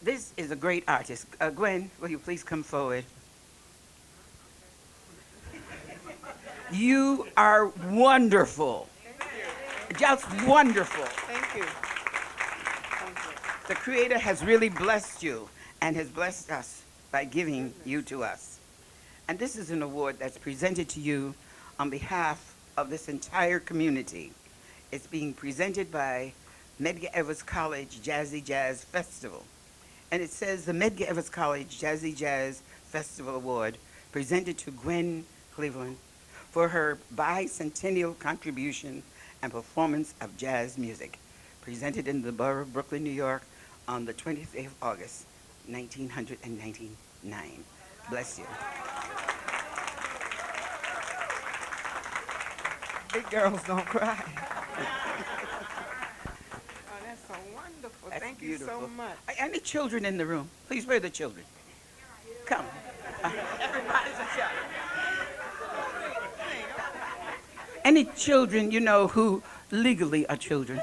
This is a great artist. Gwen, will you please come forward? You are wonderful. Just wonderful. Thank you. Thank you. The Creator has really blessed you and has blessed us by giving you to us. And this is an award that's presented to you on behalf of this entire community. It's being presented by MEDGAR College Jazzy Jazz Festival. And it says the MEDGAR College Jazzy Jazz Festival Award presented to Gwen Cleveland for her bicentennial contribution and performance of jazz music, presented in the borough of Brooklyn, New York on the 25th of August, 1999. Bless you. Big girls don't cry. Oh, that's so wonderful. That's Thank beautiful. you so much. Any children in the room? Please, where are the children? Come. Everybody's a child. Any children you know who legally are children?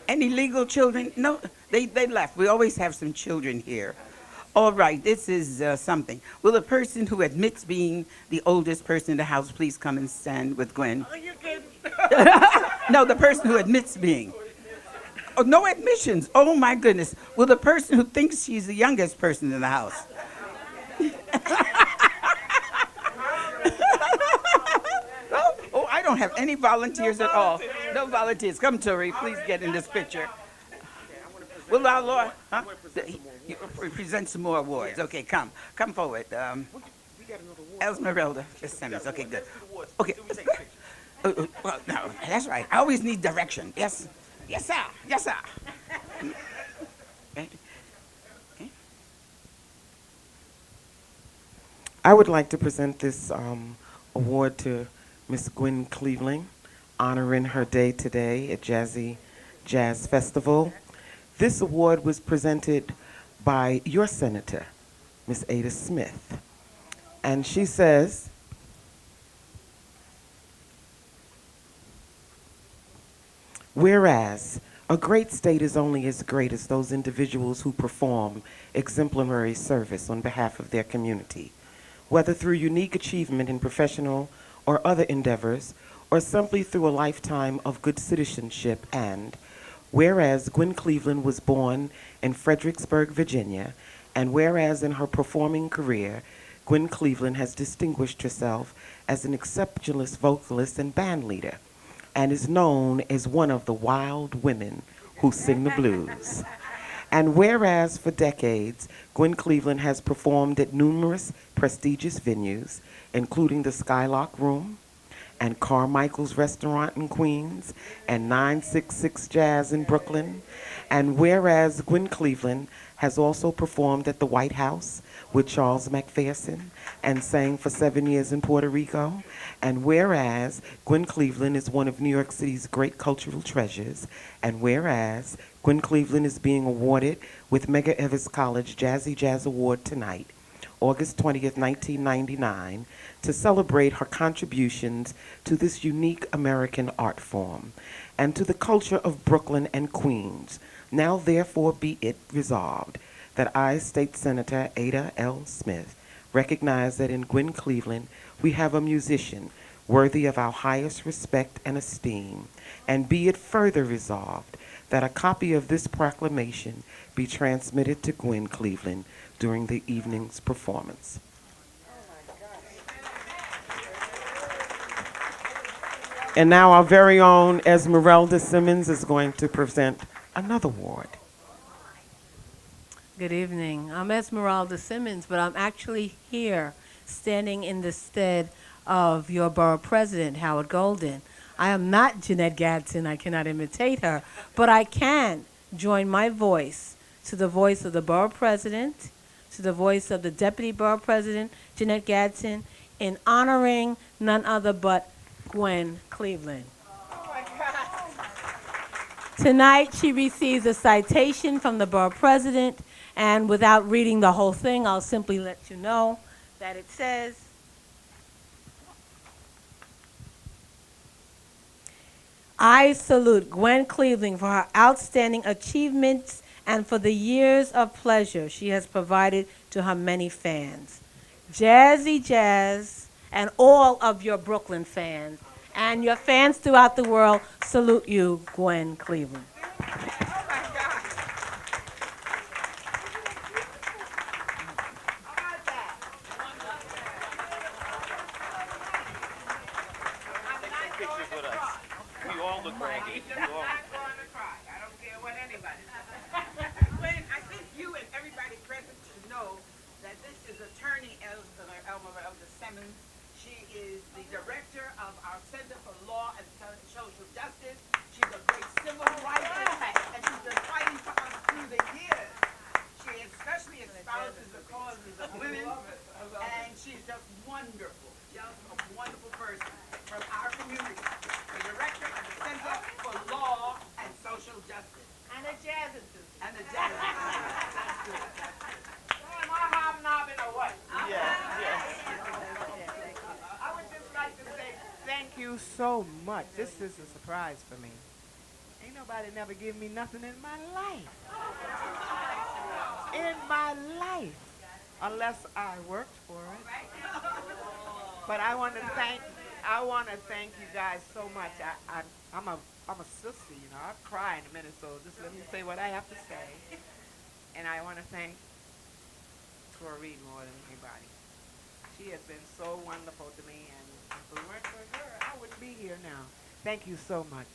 Any legal children? No, they left. We always have some children here. All right, this is something. Will the person who admits being the oldest person in the house please come and stand with Gwen? Are you kidding? No, the person who admits being. Oh, no admissions. Oh, my goodness. Will the person who thinks she's the youngest person in the house? Oh, I don't have any volunteers at all. No volunteers. Come, TORRIE, please get in this picture. Will our Lord present some more awards? Okay, come forward. Esmeralda, just Simmons. Okay, good. Okay. Well, no, that's right. I always need direction. Yes, yes, sir. Yes, sir. I would like to present this award to Miss Gwen Cleveland, honoring her day today at Jazzy Jazz Festival. This award was presented by your senator, Miss Ada Smith. And she says, whereas a great state is only as great as those individuals who perform exemplary service on behalf of their community, whether through unique achievement in professional or other endeavors, or simply through a lifetime of good citizenship. And whereas Gwen Cleveland was born in Fredericksburg, Virginia, and whereas in her performing career, Gwen Cleveland has distinguished herself as an exceptionalist vocalist and band leader, and is known as one of the wild women who sing the blues. And whereas for decades, Gwen Cleveland has performed at numerous prestigious venues, including the Skylark Room and Carmichael's Restaurant in Queens and 966 Jazz in Brooklyn. And whereas Gwen Cleveland has also performed at the White House with Charles McPherson and sang for 7 years in Puerto Rico. And whereas Gwen Cleveland is one of New York City's great cultural treasures. And whereas Gwen Cleveland is being awarded with Medgar Evers College Jazzy Jazz Award tonight, August 20th, 1999, to celebrate her contributions to this unique American art form and to the culture of Brooklyn and Queens. Now therefore be it resolved that I, State Senator Ada L. Smith, recognize that in Gwen Cleveland we have a musician worthy of our highest respect and esteem, and be it further resolved that a copy of this proclamation be transmitted to Gwen Cleveland during the evening's performance. And now our very own Esmeralda Simmons is going to present another award. Good evening. I'm Esmeralda Simmons, but I'm actually here standing in the stead of your borough president, Howard Golden. I am not Jeanette Gadsden. I cannot imitate her, but I can join my voice to the voice of the borough president, to the voice of the deputy borough president, Jeanette Gadsden, in honoring none other but Gwen Cleveland. Tonight, she receives a citation from the borough president, and without reading the whole thing, I'll simply let you know that it says, I salute Gwen Cleveland for her outstanding achievements and for the years of pleasure she has provided to her many fans. Jazzy Jazz and all of your Brooklyn fans and your fans throughout the world salute you, Gwen Cleveland. Gwen, I think you and everybody present should know that this is Attorney Elmerelda Simmons. She is the director of our Center for Law and Social Justice. She's a great civil rights and she's been fighting for us through the years. She especially espouses the causes of women, and she's just wonderful, just a wonderful person from our community. The director of the Center for Law and Social Justice. And a jazz enthusiast. And the jazz. That's good. Am I hobnobbing or what? I would just like to say thank you so much. This is a surprise for me. Ain't nobody never give me nothing in my life. In my life. Unless I worked for it. But I want to thank you guys so much. I'm a sissy, you know. I'll cry in a minute, so just let me say what I have to say. And I want to thank TORRIE more than anybody. She has been so wonderful to me, and if it weren't for her, I wouldn't be here now. Thank you so much.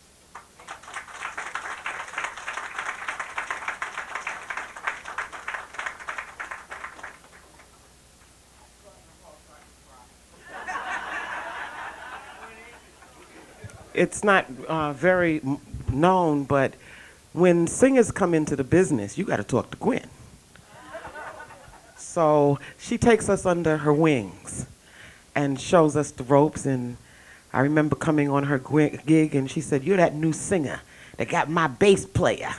It's not very known, but when singers come into the business, you got to talk to Gwen. So she takes us under her wings and shows us the ropes. And I remember coming on her gig, and she said, "You're that new singer that got my bass player."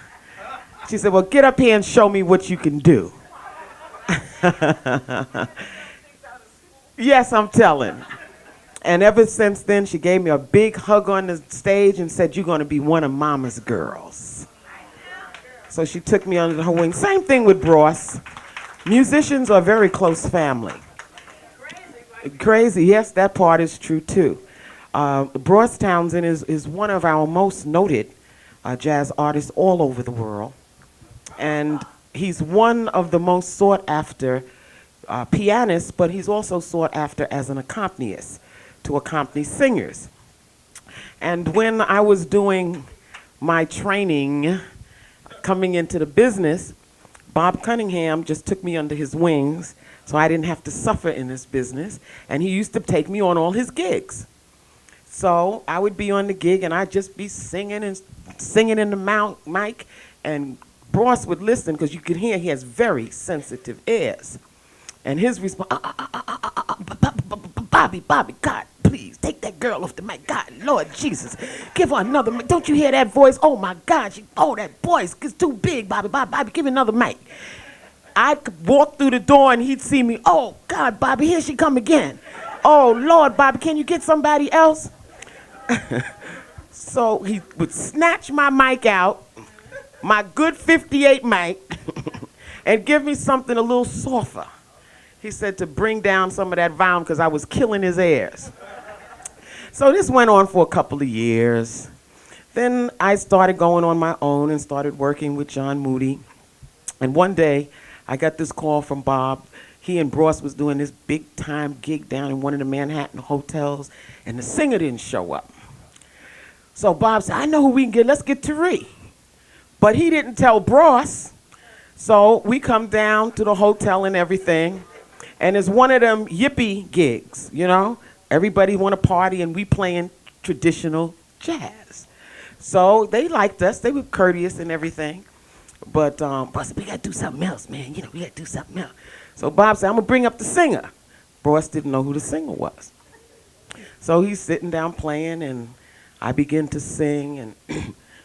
She said, "Well, get up here and show me what you can do." Yes, I'm telling. And ever since then, she gave me a big hug on the stage and said, "You're going to be one of Mama's girls." So she took me under her wing. Same thing with Bross. Musicians are a very close family. Crazy, yes, that part is true too. Bross Townsend is one of our most noted jazz artists all over the world. And he's one of the most sought after pianists, but he's also sought after as an accompanist to accompany singers. And when I was doing my training, coming into the business, Bob Cunningham just took me under his wings so I didn't have to suffer in this business, and he used to take me on all his gigs. So I would be on the gig and I'd just be singing and singing in the mic, and Bross would listen because you could hear he has very sensitive ears. And his response, Bobby, God, please, take that girl off the mic. God, Lord Jesus, give her another mic. Don't you hear that voice? Oh, my God, that voice is too big, Bobby, give me another mic. I'd walk through the door and he'd see me. Oh, God, Bobby, here she come again. Oh, Lord, Bobby, can you get somebody else? So he would snatch my mic out, my good 58 mic, and give me something a little softer. He said to bring down some of that volume because I was killing his ears. So this went on for a couple of years. Then I started going on my own and started working with John Moody. And one day, I got this call from Bob. He and Bross was doing this big-time gig down in one of the Manhattan hotels, and the singer didn't show up. So Bob said, "I know who we can get. Let's get TORRIE." But he didn't tell Bross. So we come down to the hotel and everything. And it's one of them yippee gigs, you know? Everybody want to party, and we playing traditional jazz. So they liked us. They were courteous and everything. But said, "We got to do something else, man. You know, we got to do something else." So Bob said, "I'm going to bring up the singer." Bross didn't know who the singer was. So he's sitting down playing, and I began to sing, and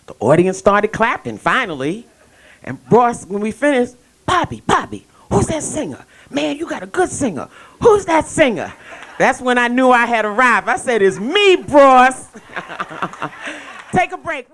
the audience started clapping, finally. And Bross, when we finished, Bobby, who's that singer? Man, you got a good singer. Who's that singer?" That's when I knew I had arrived. I said, "It's me, Bross." Take a break.